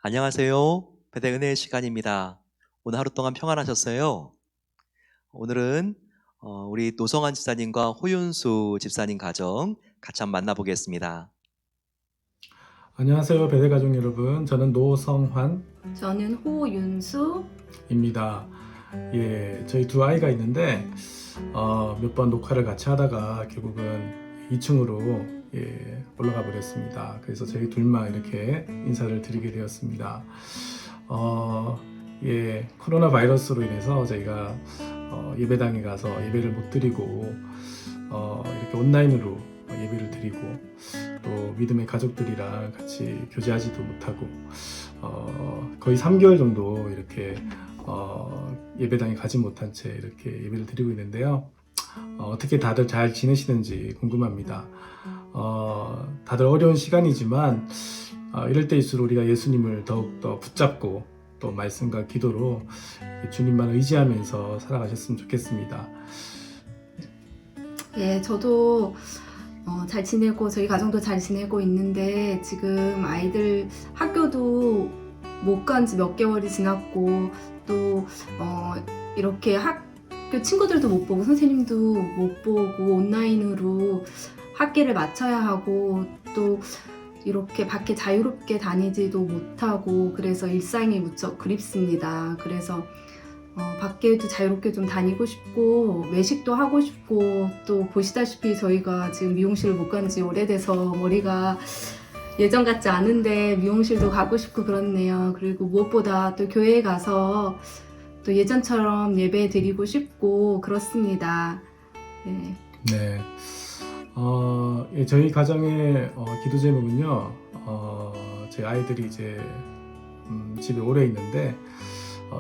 안녕하세요. 배대 은혜의 시간입니다. 오늘 하루 동안 평안하셨어요? 오늘은 우리 노성환 집사님과 호윤수 집사님 가정 같이 한번 만나보겠습니다. 안녕하세요, 배대가족 여러분. 저는 노성환입니다. 저는 호윤수. 예, 저희 두 아이가 있는데 몇 번 녹화를 같이 하다가 결국은 2층으로 올라가 버렸습니다. 그래서 저희 둘만 이렇게 인사를 드리게 되었습니다. 코로나 바이러스로 인해서 저희가 예배당에 가서 예배를 못 드리고 이렇게 온라인으로 예배를 드리고 또 믿음의 가족들이랑 같이 교제하지도 못하고 거의 3개월 정도 이렇게 예배당에 가지 못한 채 이렇게 예배를 드리고 있는데요. 어떻게 다들 잘 지내시는지 궁금합니다. 다들 어려운 시간이지만 이럴 때일수록 우리가 예수님을 더욱더 붙잡고 또 말씀과 기도로 주님만 의지하면서 살아가셨으면 좋겠습니다. 예, 저도 잘 지내고 저희 가정도 잘 지내고 있는데 지금 아이들 학교도 못 간 지 몇 개월이 지났고 또 이렇게 학교 친구들도 못 보고 선생님도 못 보고 온라인으로 학기를 마쳐야 하고 또 이렇게 밖에 자유롭게 다니지도 못하고 그래서 일상이 무척 그립습니다. 그래서 밖에도 자유롭게 좀 다니고 싶고 외식도 하고 싶고 또 보시다시피 저희가 지금 미용실을 못 간 지 오래돼서 머리가 예전 같지 않은데 미용실도 가고 싶고 그렇네요. 그리고 무엇보다 또 교회에 가서 또 예전처럼 예배 드리고 싶고 그렇습니다. 네. 네. 저희 가정의 기도 제목은요, 제 아이들이 이제 집에 오래 있는데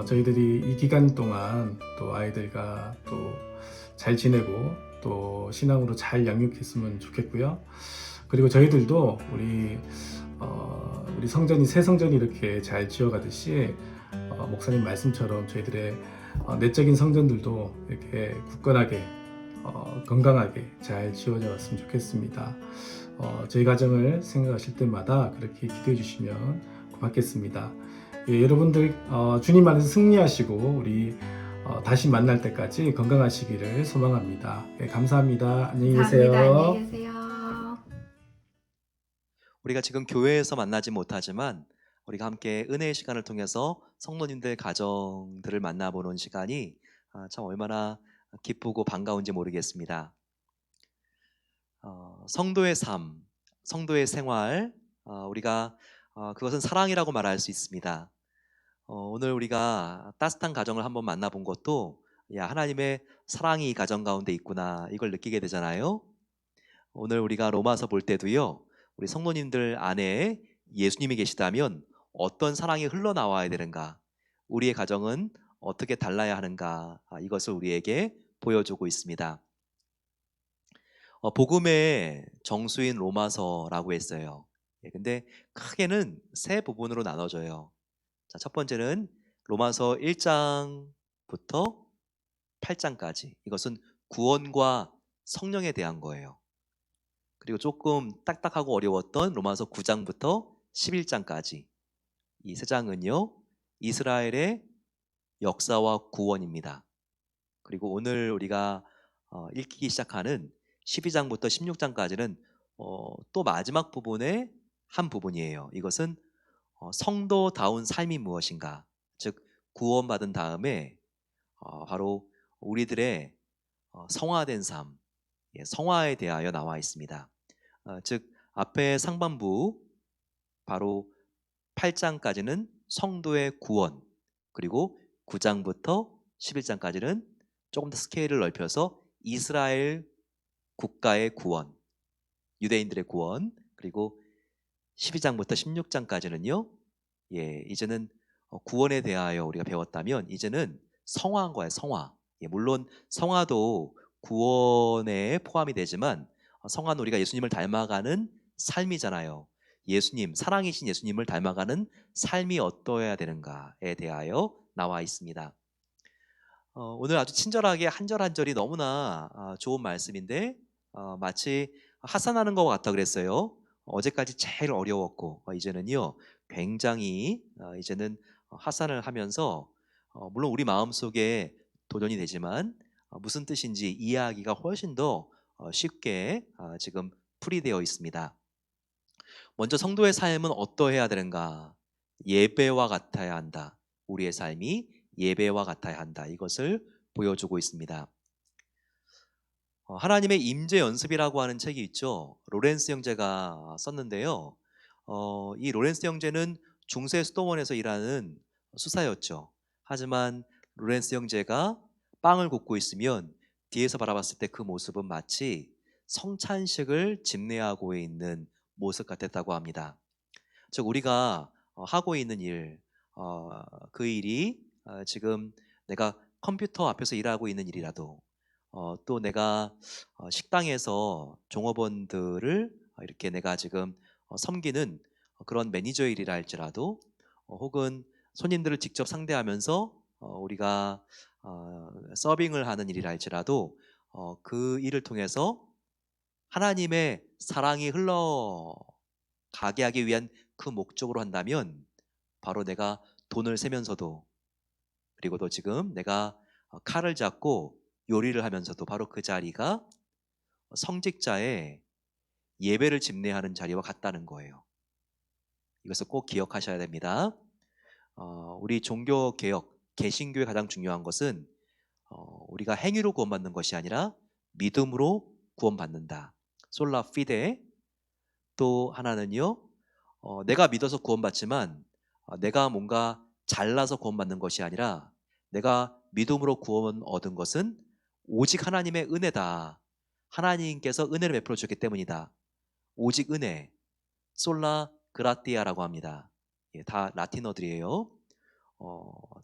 저희들이 이 기간 동안 또 아이들과 또 잘 지내고 또 신앙으로 잘 양육했으면 좋겠고요. 그리고 저희들도 우리 성전이 새 성전이 이렇게 잘 지어가듯이 목사님 말씀처럼 저희들의 내적인 성전들도 이렇게 굳건하게 건강하게 잘 지어져 왔으면 좋겠습니다. 저희 가정을 생각하실 때마다 그렇게 기도해 주시면 고맙겠습니다. 예, 여러분들 주님 안에서 승리하시고 우리 다시 만날 때까지 건강하시기를 소망합니다. 예, 감사합니다. 안녕히 계세요. 감사합니다. 안녕히 계세요. 우리가 지금 교회에서 만나지 못하지만 우리가 함께 은혜의 시간을 통해서 성도님들 가정들을 만나보는 시간이 참 얼마나 기쁘고 반가운지 모르겠습니다. 성도의 삶, 성도의 생활, 우리가 그것은 사랑이라고 말할 수 있습니다. 오늘 우리가 따뜻한 가정을 한번 만나본 것도 하나님의 사랑이 이 가정 가운데 있구나 이걸 느끼게 되잖아요. 오늘 우리가 로마서 볼 때도요, 우리 성도님들 안에 예수님이 계시다면 어떤 사랑이 흘러나와야 되는가, 우리의 가정은 어떻게 달라야 하는가, 이것을 우리에게 보여주고 있습니다. 복음의 정수인 로마서라고 했어요. 근데 크게는 세 부분으로 나눠져요. 자, 첫 번째는 로마서 1장부터 8장까지. 이것은 구원과 성령에 대한 거예요. 그리고 조금 딱딱하고 어려웠던 로마서 9장부터 11장까지. 이 세 장은요, 이스라엘의 역사와 구원입니다. 그리고 오늘 우리가 읽기 시작하는 12장부터 16장까지는 또 마지막 부분의 한 부분이에요. 이것은 성도다운 삶이 무엇인가, 즉 구원받은 다음에 바로 우리들의 성화된 삶, 성화에 대하여 나와 있습니다. 즉 앞에 상반부 바로 8장까지는 성도의 구원, 그리고 9장부터 11장까지는 조금 더 스케일을 넓혀서 이스라엘 국가의 구원, 유대인들의 구원, 그리고 12장부터 16장까지는요, 이제는 구원에 대하여 우리가 배웠다면 이제는 성화한 거예요. 성화. 물론 성화도 구원에 포함이 되지만 성화는 우리가 예수님을 닮아가는 삶이잖아요. 예수님, 사랑이신 예수님을 닮아가는 삶이 어떠해야 되는가에 대하여 나와 있습니다. 오늘 아주 친절하게 한 절 한 절이 너무나 좋은 말씀인데 마치 하산하는 것 같다 그랬어요. 어제까지 제일 어려웠고 이제는요 굉장히 이제는 하산을 하면서 물론 우리 마음속에 도전이 되지만 무슨 뜻인지 이해하기가 훨씬 더 쉽게 지금 풀이되어 있습니다. 먼저 성도의 삶은 어떠해야 되는가? 예배와 같아야 한다. 우리의 삶이 예배와 같아야 한다. 이것을 보여주고 있습니다. 하나님의 임재 연습이라고 하는 책이 있죠. 로렌스 형제가 썼는데요. 이 로렌스 형제는 중세 수도원에서 일하는 수사였죠. 하지만 로렌스 형제가 빵을 굽고 있으면 뒤에서 바라봤을 때 그 모습은 마치 성찬식을 집례하고 있는 모습 같았다고 합니다. 즉 우리가 하고 있는 일, 그 일이 지금 내가 컴퓨터 앞에서 일하고 있는 일이라도 또 내가 식당에서 종업원들을 이렇게 내가 지금 섬기는 그런 매니저 일이라 할지라도 혹은 손님들을 직접 상대하면서 우리가 서빙을 하는 일이라 할지라도 그 일을 통해서 하나님의 사랑이 흘러가게 하기 위한 그 목적으로 한다면 바로 내가 돈을 세면서도 그리고 또 지금 내가 칼을 잡고 요리를 하면서도 바로 그 자리가 성직자의 예배를 집례하는 자리와 같다는 거예요. 이것을 꼭 기억하셔야 됩니다. 우리 종교 개혁, 개신교의 가장 중요한 것은 우리가 행위로 구원받는 것이 아니라 믿음으로 구원받는다. 솔라 피데. 또 하나는요, 내가 믿어서 구원받지만 내가 뭔가 잘나서 구원받는 것이 아니라 내가 믿음으로 구원 얻은 것은 오직 하나님의 은혜다. 하나님께서 은혜를 베풀어 주셨기 때문이다. 오직 은혜, 솔라 그라티아라고 합니다. 예, 다 라틴어들이에요.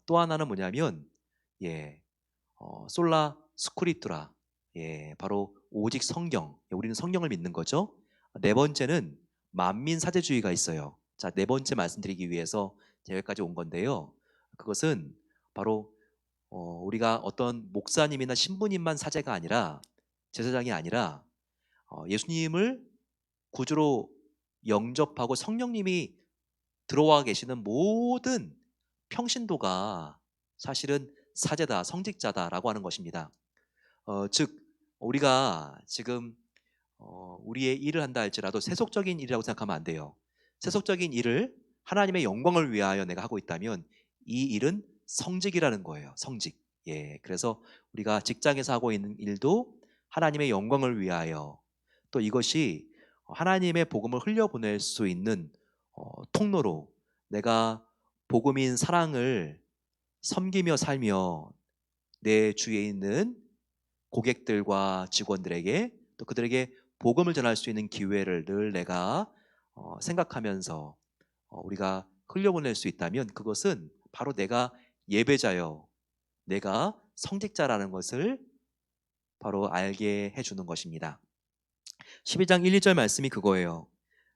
또 하나는 뭐냐면 솔라 스크립투라, 바로 오직 성경. 우리는 성경을 믿는 거죠. 네 번째는 만민 사제주의가 있어요. 자, 네 번째 말씀드리기 위해서 여기까지 온 건데요. 그것은 바로 우리가 어떤 목사님이나 신부님만 사제가 아니라 제사장이 아니라 예수님을 구주로 영접하고 성령님이 들어와 계시는 모든 평신도가 사실은 사제다, 성직자다라고 하는 것입니다. 즉 우리가 지금 우리의 일을 한다 할지라도 세속적인 일이라고 생각하면 안 돼요. 세속적인 일을 하나님의 영광을 위하여 내가 하고 있다면 이 일은 성직이라는 거예요. 성직. 예, 그래서 우리가 직장에서 하고 있는 일도 하나님의 영광을 위하여, 또 이것이 하나님의 복음을 흘려보낼 수 있는 통로로 내가 복음인 사랑을 섬기며 살며 내 주위에 있는 고객들과 직원들에게 또 그들에게 복음을 전할 수 있는 기회를 늘 내가 생각하면서 우리가 흘려보낼 수 있다면 그것은 바로 내가 예배자요, 내가 성직자라는 것을 바로 알게 해주는 것입니다. 12장 1, 2절 말씀이 그거예요.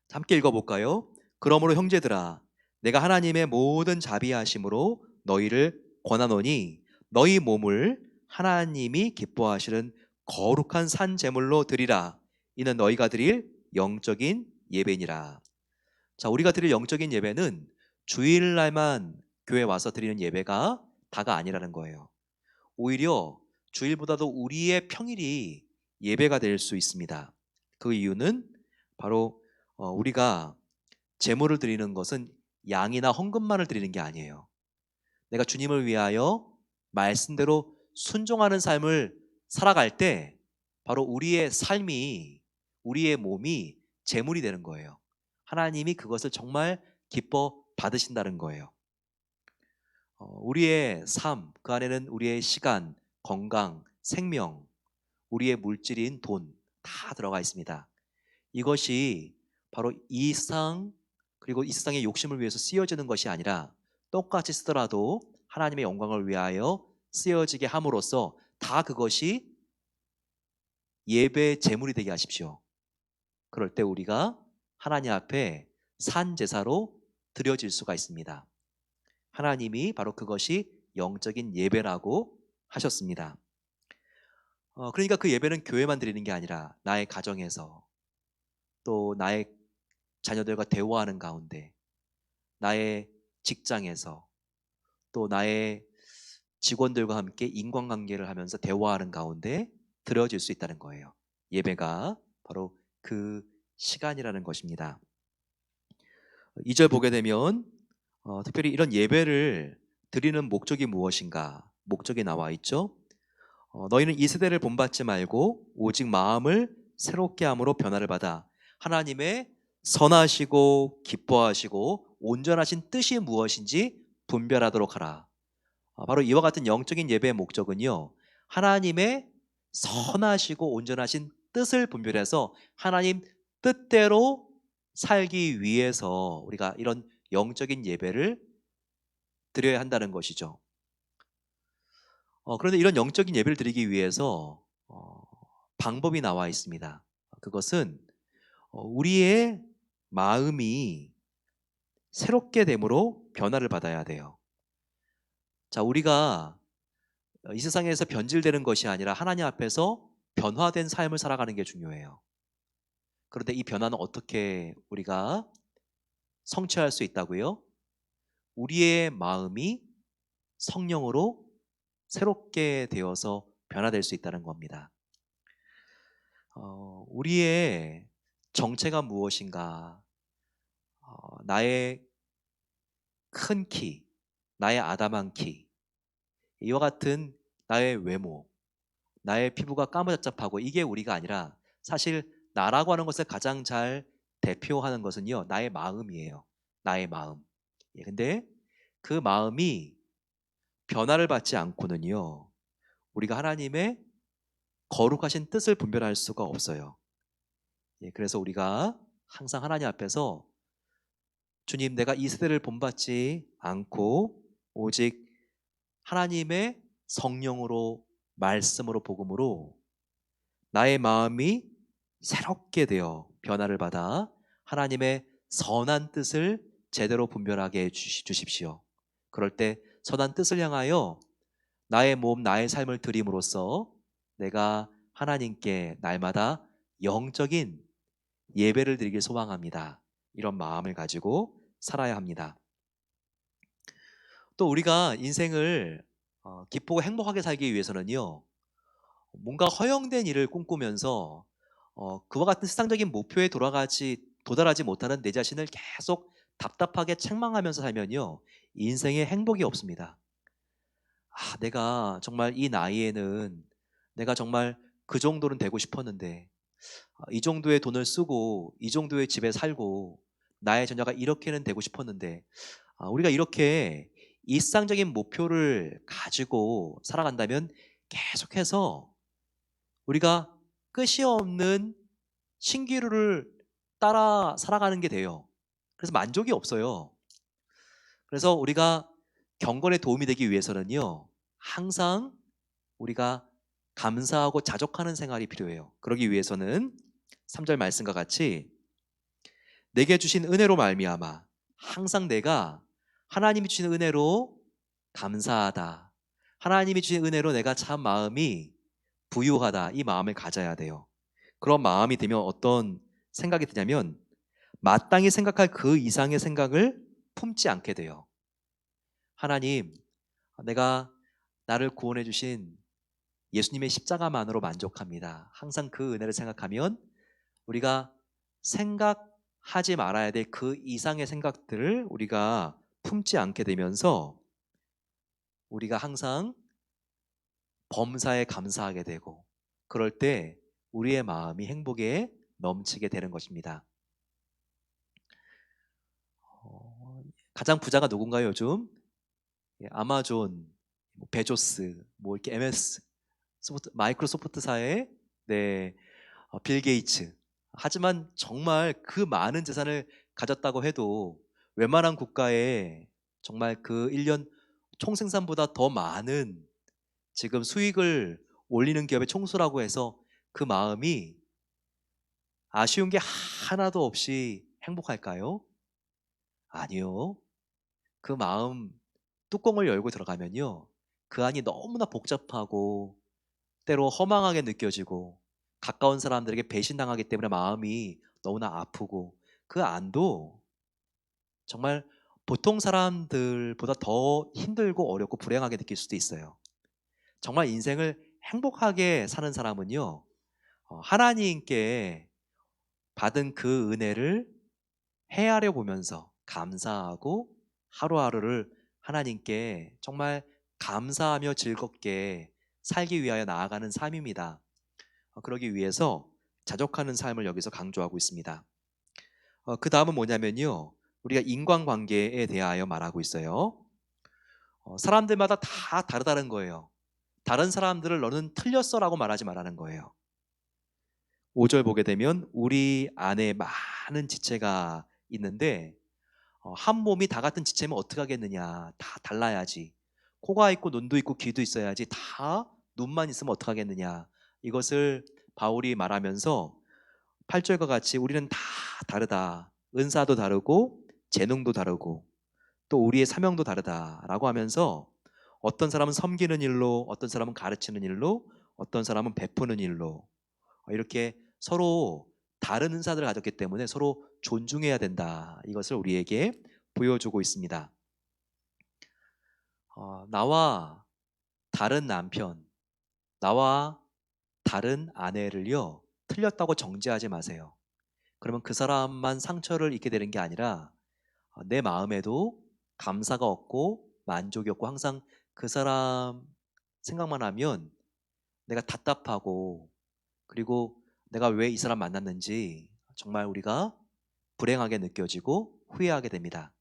함께 읽어볼까요? 그러므로 형제들아, 내가 하나님의 모든 자비하심으로 너희를 권하노니 너희 몸을 하나님이 기뻐하시는 거룩한 산 제물로 드리라. 이는 너희가 드릴 영적인 예배니라. 자, 우리가 드릴 영적인 예배는 주일날만 교회 와서 드리는 예배가 다가 아니라는 거예요. 오히려 주일보다도 우리의 평일이 예배가 될 수 있습니다. 그 이유는 바로 우리가 제물을 드리는 것은 양이나 헌금만을 드리는 게 아니에요. 내가 주님을 위하여 말씀대로 순종하는 삶을 살아갈 때 바로 우리의 삶이, 우리의 몸이 제물이 되는 거예요. 하나님이 그것을 정말 기뻐 받으신다는 거예요. 우리의 삶, 그 안에는 우리의 시간, 건강, 생명, 우리의 물질인 돈 다 들어가 있습니다. 이것이 바로 이 세상, 그리고 이 세상의 욕심을 위해서 쓰여지는 것이 아니라 똑같이 쓰더라도 하나님의 영광을 위하여 쓰여지게 함으로써 다 그것이 예배 제물이 되게 하십시오. 그럴 때 우리가 하나님 앞에 산 제사로 드려질 수가 있습니다. 하나님이 바로 그것이 영적인 예배라고 하셨습니다. 그러니까 그 예배는 교회만 드리는 게 아니라 나의 가정에서 또 나의 자녀들과 대화하는 가운데 나의 직장에서 또 나의 직원들과 함께 인간관계를 하면서 대화하는 가운데 드려질 수 있다는 거예요. 예배가 바로 그 시간이라는 것입니다. 2절 보게 되면 특별히 이런 예배를 드리는 목적이 무엇인가? 목적이 나와 있죠. 너희는 이 세대를 본받지 말고 오직 마음을 새롭게 함으로 변화를 받아 하나님의 선하시고 기뻐하시고 온전하신 뜻이 무엇인지 분별하도록 하라. 바로 이와 같은 영적인 예배의 목적은요, 하나님의 선하시고 온전하신 뜻을 분별해서 하나님 뜻대로 살기 위해서 우리가 이런 영적인 예배를 드려야 한다는 것이죠. 그런데 이런 영적인 예배를 드리기 위해서 방법이 나와 있습니다. 그것은 우리의 마음이 새롭게 됨으로 변화를 받아야 돼요. 자, 우리가 이 세상에서 변질되는 것이 아니라 하나님 앞에서 변화된 삶을 살아가는 게 중요해요. 그런데 이 변화는 어떻게 우리가 성취할 수 있다고요? 우리의 마음이 성령으로 새롭게 되어서 변화될 수 있다는 겁니다. 우리의 정체가 무엇인가? 나의 큰 키, 나의 아담한 키, 이와 같은 나의 외모, 나의 피부가 까무잡잡하고 이게 우리가 아니라 사실 나라고 하는 것을 가장 잘 대표하는 것은요, 나의 마음이에요. 나의 마음. 근데 그 마음이 변화를 받지 않고는요, 우리가 하나님의 거룩하신 뜻을 분별할 수가 없어요. 그래서 우리가 항상 하나님 앞에서 주님, 내가 이 세대를 본받지 않고 오직 하나님의 성령으로 말씀으로 복음으로 나의 마음이 새롭게 되어 변화를 받아 하나님의 선한 뜻을 제대로 분별하게 해 주십시오. 그럴 때 선한 뜻을 향하여 나의 몸, 나의 삶을 드림으로써 내가 하나님께 날마다 영적인 예배를 드리길 소망합니다. 이런 마음을 가지고 살아야 합니다. 또 우리가 인생을 기쁘고 행복하게 살기 위해서는요, 뭔가 허영된 일을 꿈꾸면서 그와 같은 세상적인 목표에 도달하지 못하는 내 자신을 계속 답답하게 책망하면서 살면요, 인생에 행복이 없습니다. 내가 정말 이 나이에는 내가 정말 그 정도는 되고 싶었는데, 이 정도의 돈을 쓰고 이 정도의 집에 살고 나의 자녀가 이렇게는 되고 싶었는데, 우리가 이렇게 일상적인 목표를 가지고 살아간다면 계속해서 우리가 끝이 없는 신기루를 따라 살아가는 게 돼요. 그래서 만족이 없어요. 그래서 우리가 경건에 도움이 되기 위해서는요, 항상 우리가 감사하고 자족하는 생활이 필요해요. 그러기 위해서는 3절 말씀과 같이 내게 주신 은혜로 말미암아 항상 내가 하나님이 주신 은혜로 감사하다. 하나님이 주신 은혜로 내가 참 마음이 부유하다. 이 마음을 가져야 돼요. 그런 마음이 되면 어떤 생각이 드냐면 마땅히 생각할 그 이상의 생각을 품지 않게 돼요. 하나님, 내가 나를 구원해 주신 예수님의 십자가만으로 만족합니다. 항상 그 은혜를 생각하면 우리가 생각하지 말아야 될 그 이상의 생각들을 우리가 품지 않게 되면서 우리가 항상 범사에 감사하게 되고 그럴 때 우리의 마음이 행복에 넘치게 되는 것입니다. 가장 부자가 누군가요, 요즘? 아마존, 베조스, 이렇게 MS, 마이크로소프트사의 빌 게이츠. 하지만 정말 그 많은 재산을 가졌다고 해도 웬만한 국가에 정말 그 1년 총생산보다 더 많은 지금 수익을 올리는 기업의 총수라고 해서 그 마음이 아쉬운 게 하나도 없이 행복할까요? 아니요. 그 마음 뚜껑을 열고 들어가면요, 그 안이 너무나 복잡하고 때로 허망하게 느껴지고 가까운 사람들에게 배신당하기 때문에 마음이 너무나 아프고 그 안도 정말 보통 사람들보다 더 힘들고 어렵고 불행하게 느낄 수도 있어요. 정말 인생을 행복하게 사는 사람은요, 하나님께 받은 그 은혜를 헤아려 보면서 감사하고 하루하루를 하나님께 정말 감사하며 즐겁게 살기 위하여 나아가는 삶입니다. 그러기 위해서 자족하는 삶을 여기서 강조하고 있습니다. 그 다음은 뭐냐면요, 우리가 인간관계에 대하여 말하고 있어요. 사람들마다 다 다르다는 거예요. 다른 사람들을 너는 틀렸어라고 말하지 말라는 거예요. 5절 보게 되면 우리 안에 많은 지체가 있는데 한 몸이 다 같은 지체면 어떻게 하겠느냐. 다 달라야지. 코가 있고 눈도 있고 귀도 있어야지. 다 눈만 있으면 어떻게 하겠느냐. 이것을 바울이 말하면서 8절과 같이 우리는 다 다르다. 은사도 다르고 재능도 다르고 또 우리의 사명도 다르다라고 하면서 어떤 사람은 섬기는 일로, 어떤 사람은 가르치는 일로, 어떤 사람은 베푸는 일로 이렇게 서로 다른 은사들을 가졌기 때문에 서로 존중해야 된다. 이것을 우리에게 보여주고 있습니다. 나와 다른 남편, 나와 다른 아내를요, 틀렸다고 정죄하지 마세요. 그러면 그 사람만 상처를 입게 되는 게 아니라 내 마음에도 감사가 없고 만족이 없고 항상 그 사람 생각만 하면 내가 답답하고 그리고 내가 왜 이 사람 만났는지 정말 우리가 불행하게 느껴지고 후회하게 됩니다.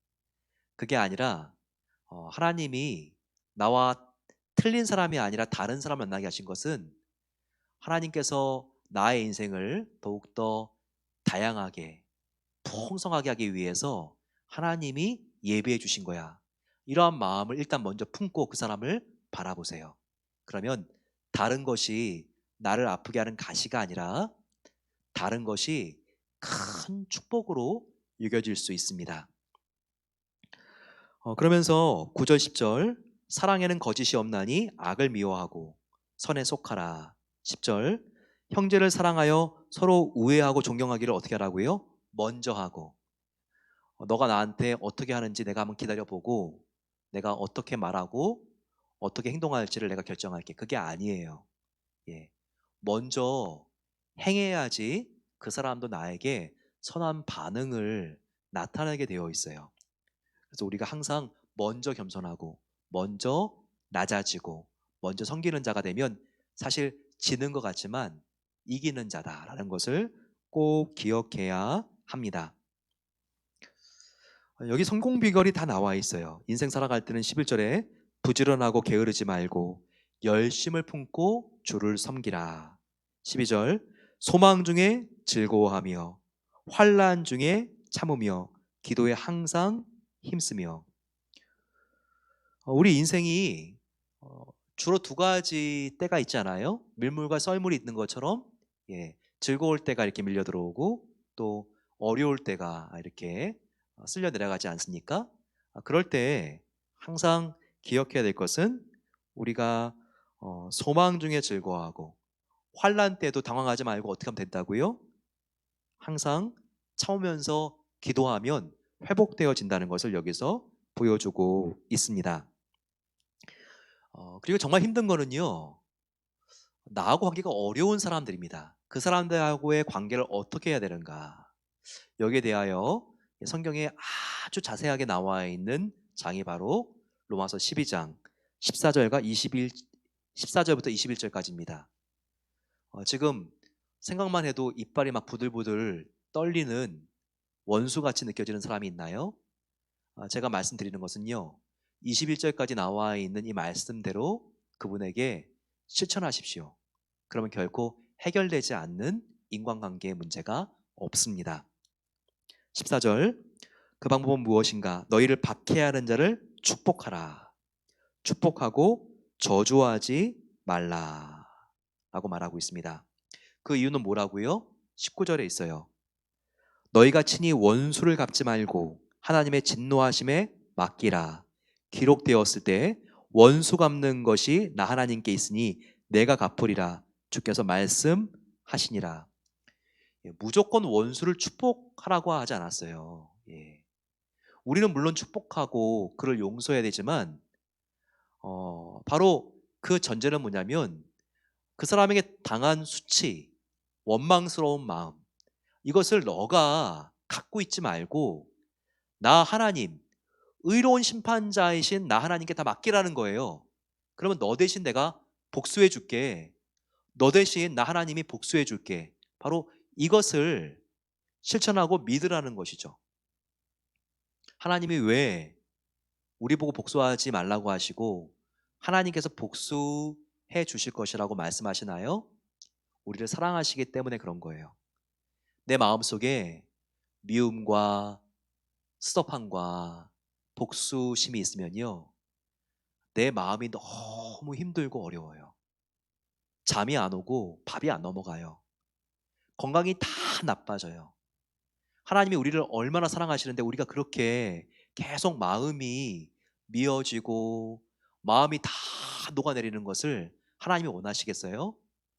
그게 아니라 하나님이 나와 틀린 사람이 아니라 다른 사람을 만나게 하신 것은 하나님께서 나의 인생을 더욱더 다양하게 풍성하게 하기 위해서 하나님이 예비해 주신 거야. 이러한 마음을 일단 먼저 품고 그 사람을 바라보세요. 그러면 다른 것이 나를 아프게 하는 가시가 아니라 다른 것이 큰 축복으로 여겨질 수 있습니다. 그러면서 9절 10절 사랑에는 거짓이 없나니 악을 미워하고 선에 속하라. 10절 형제를 사랑하여 서로 우애하고 존경하기를 어떻게 하라고요? 먼저 하고 너가 나한테 어떻게 하는지 내가 한번 기다려보고 내가 어떻게 말하고 어떻게 행동할지를 내가 결정할게. 그게 아니에요. 예. 먼저 행해야지 그 사람도 나에게 선한 반응을 나타내게 되어 있어요. 그래서 우리가 항상 먼저 겸손하고 먼저 낮아지고 먼저 섬기는 자가 되면 사실 지는 것 같지만 이기는 자다라는 것을 꼭 기억해야 합니다. 여기 성공 비결이 다 나와 있어요. 인생 살아갈 때는 11절에 부지런하고 게으르지 말고 열심을 품고 주를 섬기라. 12절 소망 중에 즐거워하며 환난 중에 참으며 기도에 항상 힘쓰며. 우리 인생이 주로 두 가지 때가 있잖아요. 밀물과 썰물이 있는 것처럼 즐거울 때가 이렇게 밀려 들어오고 또 어려울 때가 이렇게 쓸려 내려가지 않습니까? 그럴 때 항상 기억해야 될 것은 우리가 소망 중에 즐거워하고 환난 때도 당황하지 말고 어떻게 하면 된다고요? 항상 참으면서 기도하면 회복되어진다는 것을 여기서 보여주고 있습니다. 그리고 정말 힘든 거는요, 나하고 관계가 어려운 사람들입니다. 그 사람들하고의 관계를 어떻게 해야 되는가? 여기에 대하여 성경에 아주 자세하게 나와 있는 장이 바로 로마서 12장 14절과 14절부터 21절까지입니다. 지금 생각만 해도 이빨이 막 부들부들 떨리는 원수같이 느껴지는 사람이 있나요? 제가 말씀드리는 것은요, 21절까지 나와 있는 이 말씀대로 그분에게 실천하십시오. 그러면 결코 해결되지 않는 인간관계의 문제가 없습니다. 14절 그 방법은 무엇인가? 너희를 박해하는 자를 축복하라. 축복하고 저주하지 말라 라고 말하고 있습니다. 그 이유는 뭐라고요? 19절에 있어요. 너희가 친히 원수를 갚지 말고 하나님의 진노하심에 맡기라. 기록되었을 때 원수 갚는 것이 나 하나님께 있으니 내가 갚으리라 주께서 말씀하시니라. 무조건 원수를 축복하라고 하지 않았어요. 우리는 물론 축복하고 그를 용서해야 되지만 바로 그 전제는 뭐냐면 그 사람에게 당한 수치, 원망스러운 마음, 이것을 너가 갖고 있지 말고 나 하나님, 의로운 심판자이신 나 하나님께 다 맡기라는 거예요. 그러면 너 대신 내가 복수해 줄게. 너 대신 나 하나님이 복수해 줄게. 바로 이것을 실천하고 믿으라는 것이죠. 하나님이 왜 우리 보고 복수하지 말라고 하시고 하나님께서 복수해 주실 것이라고 말씀하시나요? 우리를 사랑하시기 때문에 그런 거예요. 내 마음속에 미움과 스톱함과 복수심이 있으면요, 내 마음이 너무 힘들고 어려워요. 잠이 안 오고 밥이 안 넘어가요. 건강이 다 나빠져요. 하나님이 우리를 얼마나 사랑하시는데 우리가 그렇게 계속 마음이 미어지고 마음이 다 녹아내리는 것을 하나님이 원하시겠어요?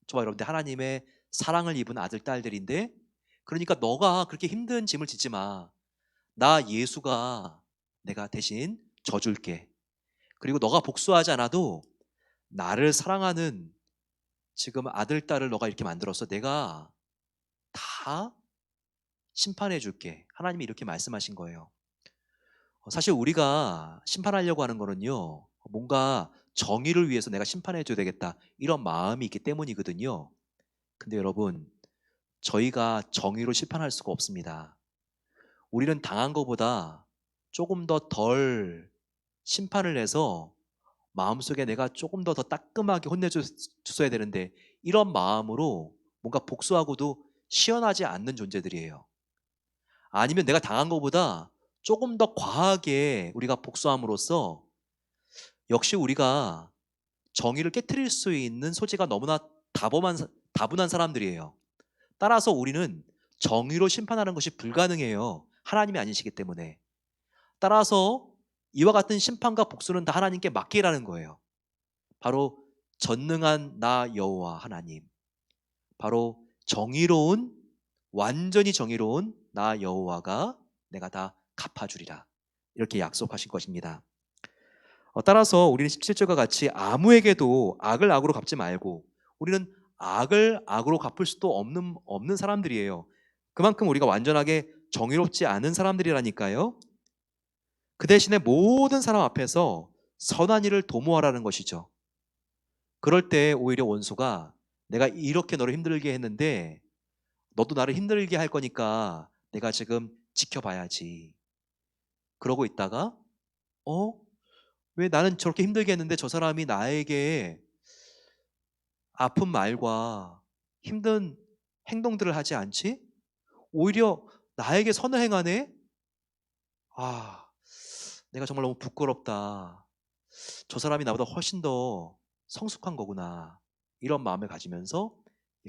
저와 여러분들 하나님의 사랑을 입은 아들, 딸들인데, 그러니까 너가 그렇게 힘든 짐을 짓지 마. 나 예수가 내가 대신 져줄게. 그리고 너가 복수하지 않아도 나를 사랑하는 지금 아들, 딸을 너가 이렇게 만들어서 내가 다 심판해 줄게. 하나님이 이렇게 말씀하신 거예요. 사실 우리가 심판하려고 하는 거는요, 뭔가 정의를 위해서 내가 심판해 줘야 되겠다, 이런 마음이 있기 때문이거든요. 근데 여러분, 저희가 정의로 심판할 수가 없습니다. 우리는 당한 것보다 조금 더 덜 심판을 해서 마음속에 내가 조금 더 따끔하게 혼내줬어야 되는데, 이런 마음으로 뭔가 복수하고도 시원하지 않는 존재들이에요. 아니면 내가 당한 것보다 조금 더 과하게 우리가 복수함으로써 역시 우리가 정의를 깨트릴 수 있는 소지가 너무나 다분한 사람들이에요. 따라서 우리는 정의로 심판하는 것이 불가능해요. 하나님이 아니시기 때문에. 따라서 이와 같은 심판과 복수는 다 하나님께 맡기라는 거예요. 바로 전능한 나 여호와 하나님, 바로 정의로운, 완전히 정의로운 나 여호와가 내가 다 갚아주리라, 이렇게 약속하신 것입니다. 따라서 우리는 17절과 같이 아무에게도 악을 악으로 갚지 말고, 우리는 악을 악으로 갚을 수도 없는 사람들이에요. 그만큼 우리가 완전하게 정의롭지 않은 사람들이라니까요. 그 대신에 모든 사람 앞에서 선한 일을 도모하라는 것이죠. 그럴 때 오히려 원수가 내가 이렇게 너를 힘들게 했는데 너도 나를 힘들게 할 거니까 내가 지금 지켜봐야지. 그러고 있다가 왜 나는 저렇게 힘들게 했는데 저 사람이 나에게 아픈 말과 힘든 행동들을 하지 않지? 오히려 나에게 선을 행하네? 아, 내가 정말 너무 부끄럽다. 저 사람이 나보다 훨씬 더 성숙한 거구나. 이런 마음을 가지면서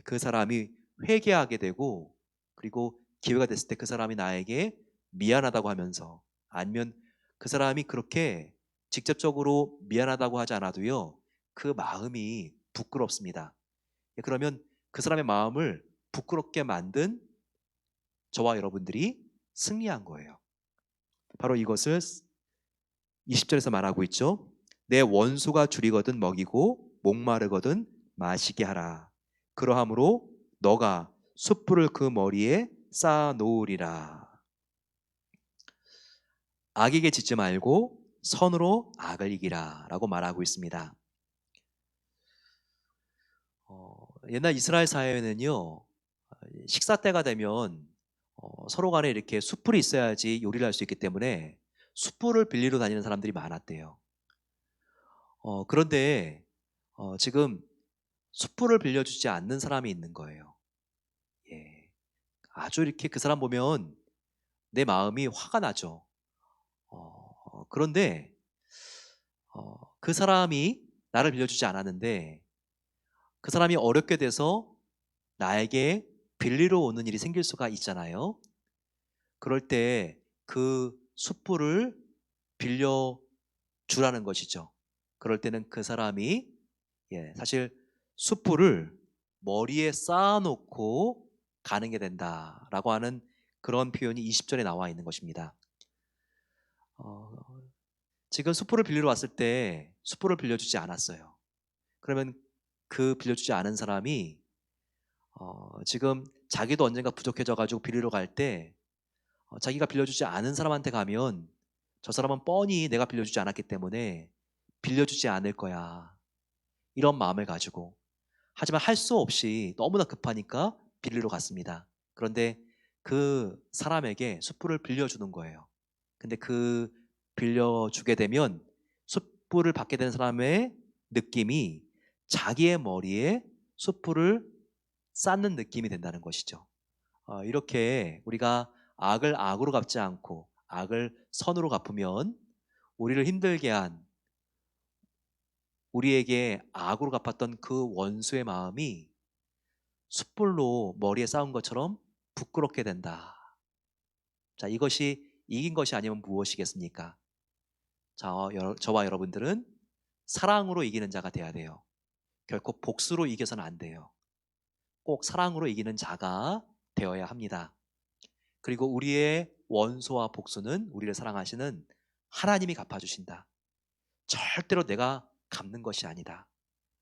그 사람이 회개하게 되고, 그리고 기회가 됐을 때 그 사람이 나에게 미안하다고 하면서, 아니면 그 사람이 그렇게 직접적으로 미안하다고 하지 않아도요, 그 마음이 부끄럽습니다. 그러면 그 사람의 마음을 부끄럽게 만든 저와 여러분들이 승리한 거예요. 바로 이것을 20절에서 말하고 있죠. 내 원수가 줄이거든 먹이고 목마르거든 마시게 하라. 그러함으로 너가 숯불을 그 머리에 쌓아 놓으리라. 악에게 짓지 말고 선으로 악을 이기라 라고 말하고 있습니다. 옛날 이스라엘 사회에는요, 식사 때가 되면 서로 간에 이렇게 숯불이 있어야지 요리를 할 수 있기 때문에 숯불을 빌리러 다니는 사람들이 많았대요. 그런데 지금 숯불을 빌려주지 않는 사람이 있는 거예요. 예, 아주 이렇게 그 사람 보면 내 마음이 화가 나죠. 그런데 그 사람이 나를 빌려주지 않았는데 그 사람이 어렵게 돼서 나에게 빌리러 오는 일이 생길 수가 있잖아요. 그럴 때 그 숯불을 빌려 주라는 것이죠. 그럴 때는 그 사람이 사실 숯불을 머리에 쌓아놓고 가는 게 된다라고 하는 그런 표현이 20절에 나와 있는 것입니다. 어, 지금 숯불을 빌리러 왔을 때 숯불을 빌려주지 않았어요. 그러면 그 빌려주지 않은 사람이 지금 자기도 언젠가 부족해져가지고 빌리러 갈 때 자기가 빌려주지 않은 사람한테 가면 저 사람은 뻔히 내가 빌려주지 않았기 때문에 빌려주지 않을 거야. 이런 마음을 가지고 하지만 할 수 없이 너무나 급하니까 빌리러 갔습니다. 그런데 그 사람에게 숯불을 빌려주는 거예요. 근데 그 빌려주게 되면 숯불을 받게 된 사람의 느낌이 자기의 머리에 숯불을 쌓는 느낌이 된다는 것이죠. 이렇게 우리가 악을 악으로 갚지 않고 악을 선으로 갚으면 우리를 힘들게 한 우리에게 악으로 갚았던 그 원수의 마음이 숯불로 머리에 쌓은 것처럼 부끄럽게 된다. 자, 이것이 이긴 것이 아니면 무엇이겠습니까? 저와 여러분들은 사랑으로 이기는 자가 돼야 돼요. 결코 복수로 이겨서는 안 돼요. 꼭 사랑으로 이기는 자가 되어야 합니다. 그리고 우리의 원수와 복수는 우리를 사랑하시는 하나님이 갚아주신다. 절대로 내가 갚는 것이 아니다.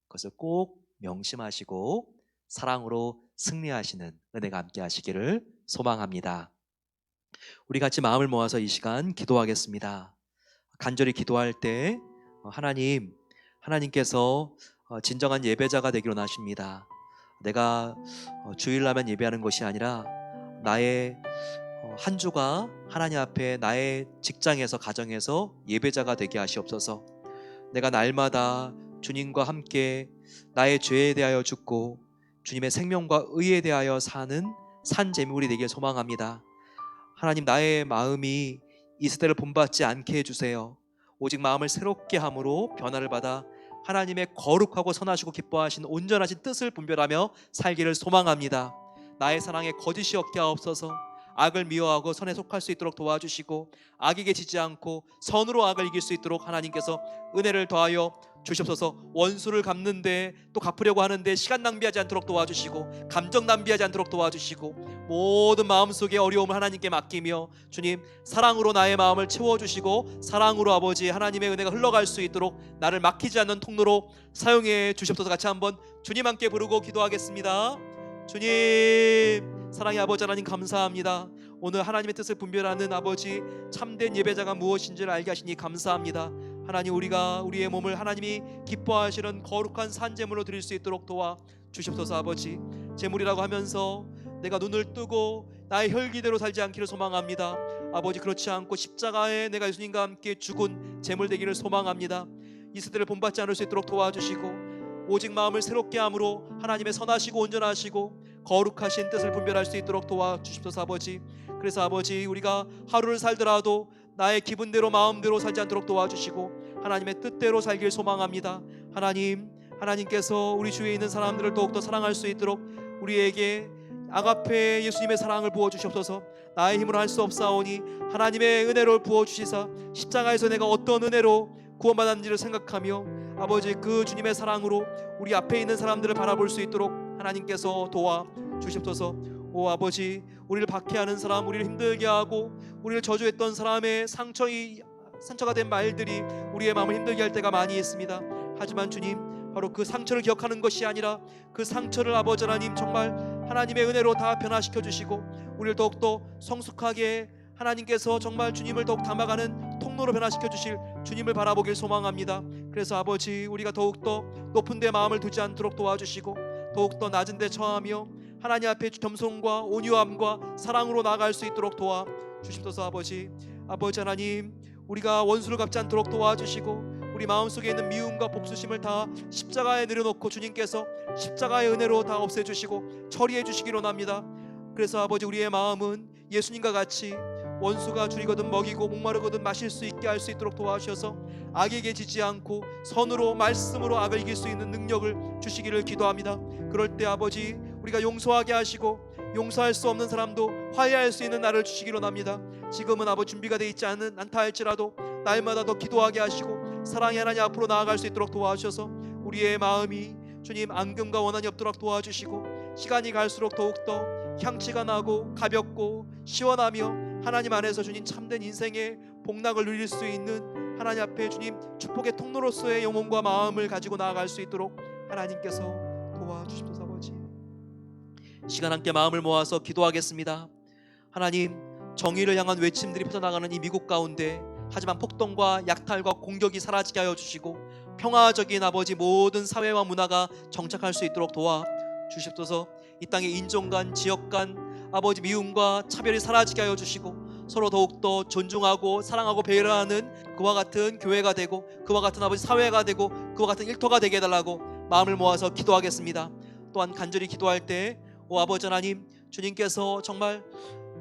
그것을 꼭 명심하시고 사랑으로 승리하시는 은혜가 함께 하시기를 소망합니다. 우리 같이 마음을 모아서 이 시간 기도하겠습니다. 간절히 기도할 때 하나님께서 진정한 예배자가 되기로 하십니다. 내가 주일날만 예배하는 것이 아니라 나의 한 주가 하나님 앞에 나의 직장에서 가정에서 예배자가 되게 하시옵소서. 내가 날마다 주님과 함께 나의 죄에 대하여 죽고 주님의 생명과 의에 대하여 사는 산 제물이 되길 소망합니다. 하나님, 나의 마음이 이 세대를 본받지 않게 해주세요. 오직 마음을 새롭게 함으로 변화를 받아 하나님의 거룩하고 선하시고 기뻐하신 온전하신 뜻을 분별하며 살기를 소망합니다. 나의 사랑에 거짓이 없게 하옵소서. 악을 미워하고 선에 속할 수 있도록 도와주시고 악에게 지지 않고 선으로 악을 이길 수 있도록 하나님께서 은혜를 더하여 주시옵소서. 원수를 갚는데 또 갚으려고 하는데 시간 낭비하지 않도록 도와주시고 감정 낭비하지 않도록 도와주시고 모든 마음속의 어려움을 하나님께 맡기며 주님 사랑으로 나의 마음을 채워주시고 사랑으로 아버지 하나님의 은혜가 흘러갈 수 있도록 나를 막히지 않는 통로로 사용해 주시옵소서. 같이 한번 주님 함께 부르고 기도하겠습니다. 주님 사랑의 아버지 하나님 감사합니다. 오늘 하나님의 뜻을 분별하는 아버지 참된 예배자가 무엇인지를 알게 하시니 감사합니다. 하나님, 우리가 우리의 몸을 하나님이 기뻐하시는 거룩한 산제물로 드릴 수 있도록 도와 주시옵소서. 아버지, 제물이라고 하면서 내가 눈을 뜨고 나의 혈기대로 살지 않기를 소망합니다. 아버지, 그렇지 않고 십자가에 내가 예수님과 함께 죽은 제물 되기를 소망합니다. 이 세대를 본받지 않을 수 있도록 도와주시고 오직 마음을 새롭게 함으로 하나님의 선하시고 온전하시고 거룩하신 뜻을 분별할 수 있도록 도와주십소서. 아버지, 그래서 아버지 우리가 하루를 살더라도 나의 기분대로 마음대로 살지 않도록 도와주시고 하나님의 뜻대로 살길 소망합니다. 하나님께서 우리 주위에 있는 사람들을 더욱더 사랑할 수 있도록 우리에게 아가페 예수님의 사랑을 부어주시옵소서. 나의 힘으로 할 수 없사오니 하나님의 은혜를 부어주시사 십자가에서 내가 어떤 은혜로 구원받았는지를 생각하며 아버지 그 주님의 사랑으로 우리 앞에 있는 사람들을 바라볼 수 있도록 하나님께서 도와주시옵소서. 오 아버지, 우리를 박해하는 사람, 우리를 힘들게 하고 우리를 저주했던 사람의 상처가 된 말들이 우리의 마음을 힘들게 할 때가 많이 있습니다. 하지만 주님, 바로 그 상처를 기억하는 것이 아니라 그 상처를 아버지 하나님 정말 하나님의 은혜로 다 변화시켜 주시고 우리를 더욱더 성숙하게 하나님께서 정말 주님을 더욱 닮아가는 통로로 변화시켜 주실 주님을 바라보길 소망합니다. 그래서 아버지, 우리가 더욱더 높은 데 마음을 두지 않도록 도와주시고 더욱더 낮은 데 처하며 하나님 앞에 겸손과 온유함과 사랑으로 나아갈 수 있도록 도와주십소서. 아버지 하나님, 우리가 원수를 갚지 않도록 도와주시고 우리 마음속에 있는 미움과 복수심을 다 십자가에 내려놓고 주님께서 십자가의 은혜로 다 없애주시고 처리해 주시기로 합니다. 그래서 아버지, 우리의 마음은 예수님과 같이 원수가 줄이거든 먹이고 목마르거든 마실 수 있게 할 수 있도록 도와주셔서 악에게 지지 않고 선으로 말씀으로 악을 이길 수 있는 능력을 주시기를 기도합니다. 그럴 때 아버지, 우리가 용서하게 하시고 용서할 수 없는 사람도 화해할 수 있는 날을 주시기로 합니다. 지금은 아버지 준비가 되어 있지 않다 할지라도 날마다 더 기도하게 하시고 사랑의 하나님 앞으로 나아갈 수 있도록 도와주셔서 우리의 마음이 주님 앙금과 원한이 없도록 도와주시고 시간이 갈수록 더욱더 향취가 나고 가볍고 시원하며 하나님 안에서 주님 참된 인생의 복락을 누릴 수 있는 하나님 앞에 주님 축복의 통로로서의 영혼과 마음을 가지고 나아갈 수 있도록 하나님께서 도와주십소서. 아버지, 시간 함께 마음을 모아서 기도하겠습니다. 하나님, 정의를 향한 외침들이 펼쳐나가는 이 미국 가운데 하지만 폭동과 약탈과 공격이 사라지게 하여 주시고 평화적인 아버지 모든 사회와 문화가 정착할 수 있도록 도와 주십소서. 이 땅의 인종 간 지역 간 아버지 미움과 차별이 사라지게 하여 주시고 서로 더욱더 존중하고 사랑하고 배려하는 그와 같은 교회가 되고 그와 같은 아버지 사회가 되고 그와 같은 일터가 되게 해달라고 마음을 모아서 기도하겠습니다. 또한 간절히 기도할 때 오 아버지 하나님, 주님께서 정말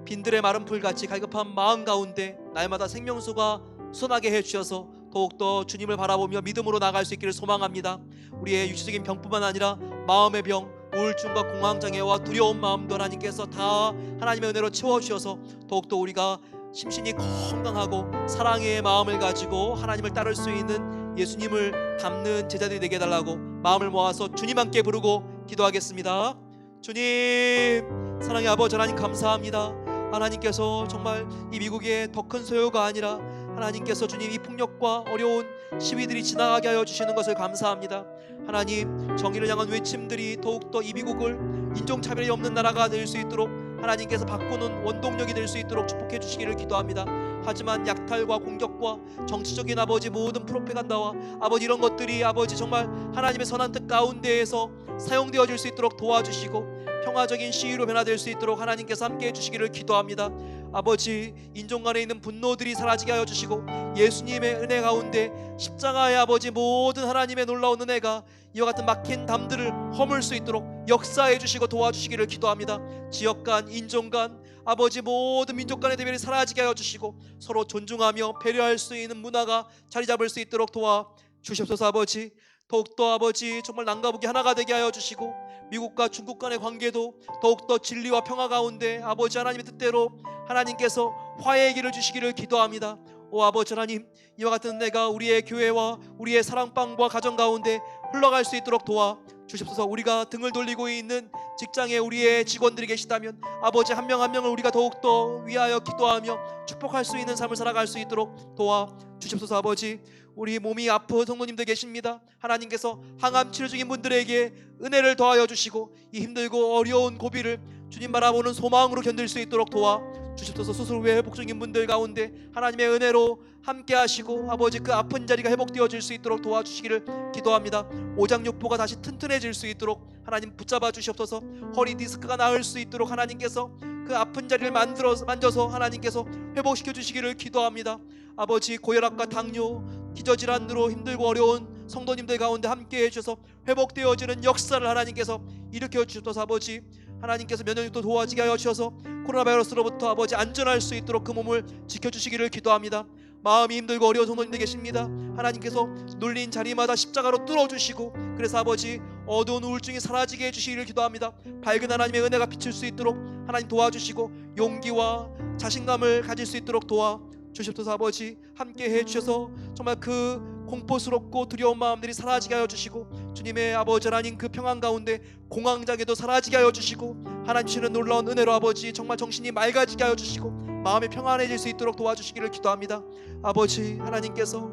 빈들의 마른 풀같이 갈급한 마음 가운데 날마다 생명수가 솟아나게 해주셔서 더욱더 주님을 바라보며 믿음으로 나갈 수 있기를 소망합니다. 우리의 육체적인 병뿐만 아니라 마음의 병, 우울증과 공황장애와 두려운 마음도 하나님께서 다 하나님의 은혜로 채워주셔서 더욱더 우리가 심신이 건강하고 사랑의 마음을 가지고 하나님을 따를 수 있는 예수님을 닮는 제자들이 되게 해달라고 마음을 모아서 주님 함께 부르고 기도하겠습니다. 주님, 사랑의 아버지 하나님 감사합니다. 하나님께서 정말 이 미국의 더 큰 소요가 아니라 하나님께서 주님 이 폭력과 어려운 시위들이 지나가게 하여 주시는 것을 감사합니다. 하나님, 정의를 향한 외침들이 더욱더 이 미국을 인종차별이 없는 나라가 될 수 있도록 하나님께서 바꾸는 원동력이 될 수 있도록 축복해 주시기를 기도합니다. 하지만 약탈과 공격과 정치적인 아버지 모든 프로파간다와 아버지 이런 것들이 아버지 정말 하나님의 선한 뜻 가운데에서 사용되어질 수 있도록 도와주시고 평화적인 시위로 변화될 수 있도록 하나님께서 함께해 주시기를 기도합니다. 아버지, 인종 간에 있는 분노들이 사라지게 하여 주시고 예수님의 은혜 가운데 십자가의 아버지 모든 하나님의 놀라운 은혜가 이와 같은 막힌 담들을 허물 수 있도록 역사해 주시고 도와주시기를 기도합니다. 지역 간, 인종 간, 아버지 모든 민족 간의 대별이 사라지게 하여 주시고 서로 존중하며 배려할 수 있는 문화가 자리 잡을 수 있도록 도와 주시옵소서. 아버지, 더욱더 아버지 정말 남과북이 하나가 되게 하여 주시고 미국과 중국 간의 관계도 더욱더 진리와 평화 가운데 아버지 하나님의 뜻대로 하나님께서 화해의 길을 주시기를 기도합니다. 오 아버지 하나님, 이와 같은 은혜가 우리의 교회와 우리의 사랑방과 가정 가운데 흘러갈 수 있도록 도와 주십소서. 우리가 등을 돌리고 있는 직장에 우리의 직원들이 계시다면 아버지 한 명 한 명을 우리가 더욱더 위하여 기도하며 축복할 수 있는 삶을 살아갈 수 있도록 도와 주십소서. 아버지, 우리 몸이 아픈 성도님들 계십니다. 하나님께서 항암 치료 중인 분들에게 은혜를 더하여 주시고 이 힘들고 어려운 고비를 주님 바라보는 소망으로 견딜 수 있도록 도와 주십소서. 수술 후에 회복 중인 분들 가운데 하나님의 은혜로 함께 하시고 아버지 그 아픈 자리가 회복되어질 수 있도록 도와주시기를 기도합니다. 오장육부가 다시 튼튼해질 수 있도록 하나님 붙잡아 주시옵소서. 허리 디스크가 나을 수 있도록 하나님께서 그 아픈 자리를 만져서 하나님께서 회복시켜 주시기를 기도합니다. 아버지, 고혈압과 당뇨, 기저질환으로 힘들고 어려운 성도님들 가운데 함께 해주셔서 회복되어지는 역사를 하나님께서 일으켜 주셔서 아버지 하나님께서 면역력도 도와지게 하여 주셔서 코로나 바이러스로부터 아버지 안전할 수 있도록 그 몸을 지켜주시기를 기도합니다. 마음이 힘들고 어려운 성도님들 계십니다. 하나님께서 눌린 자리마다 십자가로 뚫어주시고 그래서 아버지 어두운 우울증이 사라지게 해주시기를 기도합니다. 밝은 하나님의 은혜가 비칠 수 있도록 하나님 도와주시고 용기와 자신감을 가질 수 있도록 도와 주십소서. 아버지 함께 해주셔서 정말 그 공포스럽고 두려운 마음들이 사라지게 하여 주시고 주님의 아버지 하나님 그 평안 가운데 공황장애도 사라지게 하여 주시고 하나님 주시는 놀라운 은혜로 아버지 정말 정신이 맑아지게 하여 주시고 마음이 평안해질 수 있도록 도와주시기를 기도합니다. 아버지 하나님께서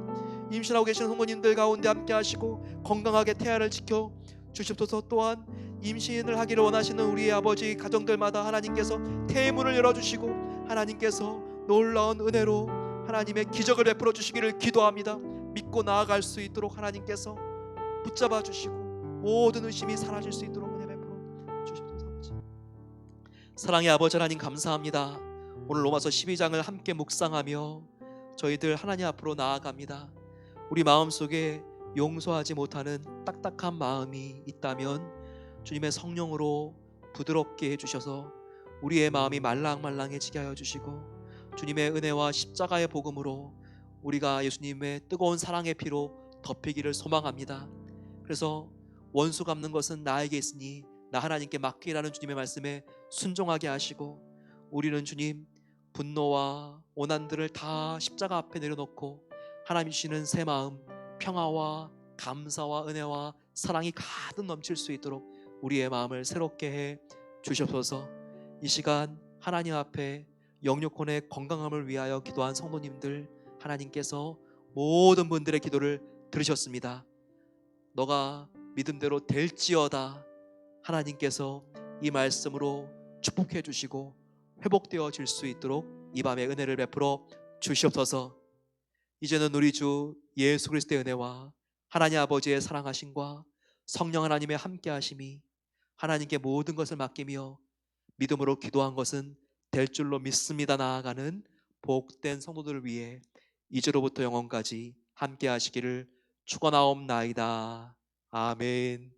임신하고 계시는 성도님들 가운데 함께 하시고 건강하게 태아를 지켜 주십소서. 또한 임신을 하기를 원하시는 우리의 아버지 가정들마다 하나님께서 태문을 열어주시고 하나님께서 놀라운 은혜로 하나님의 기적을 베풀어 주시기를 기도합니다. 믿고 나아갈 수 있도록 하나님께서 붙잡아 주시고 모든 의심이 사라질 수 있도록 은혜 베풀어 주십소서. 아버지, 사랑의 아버지 하나님 감사합니다. 오늘 로마서 12장을 함께 묵상하며 저희들 하나님 앞으로 나아갑니다. 우리 마음속에 용서하지 못하는 딱딱한 마음이 있다면 주님의 성령으로 부드럽게 해주셔서 우리의 마음이 말랑말랑해지게 하여 주시고 주님의 은혜와 십자가의 복음으로 우리가 예수님의 뜨거운 사랑의 피로 덮이기를 소망합니다. 그래서 원수 갚는 것은 나에게 있으니 나 하나님께 맡기라는 주님의 말씀에 순종하게 하시고 우리는 주님 분노와 오난들을 다 십자가 앞에 내려놓고 하나님 주시는 새 마음, 평화와 감사와 은혜와 사랑이 가득 넘칠 수 있도록 우리의 마음을 새롭게 해 주시옵소서. 이 시간 하나님 앞에 영육혼의 건강함을 위하여 기도한 성도님들 하나님께서 모든 분들의 기도를 들으셨습니다. 너가 믿음대로 될지어다. 하나님께서 이 말씀으로 축복해 주시고 회복되어질 수 있도록 이 밤에 은혜를 베풀어 주시옵소서. 이제는 우리 주 예수 그리스도의 은혜와 하나님 아버지의 사랑하심과 성령 하나님의 함께하심이 하나님께 모든 것을 맡기며 믿음으로 기도한 것은 될 줄로 믿습니다 나아가는 복된 성도들을 위해 이제로부터 영원까지 함께하시기를 축원하옵나이다. 아멘.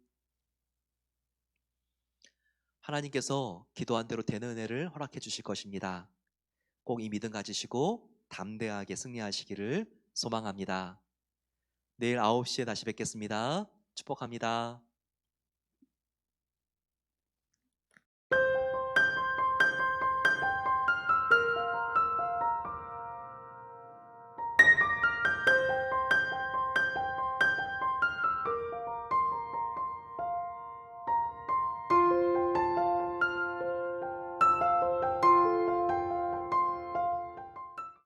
하나님께서 기도한 대로 되는 은혜를 허락해 주실 것입니다. 꼭 이 믿음 가지시고 담대하게 승리하시기를 소망합니다. 내일 9시에 다시 뵙겠습니다. 축복합니다.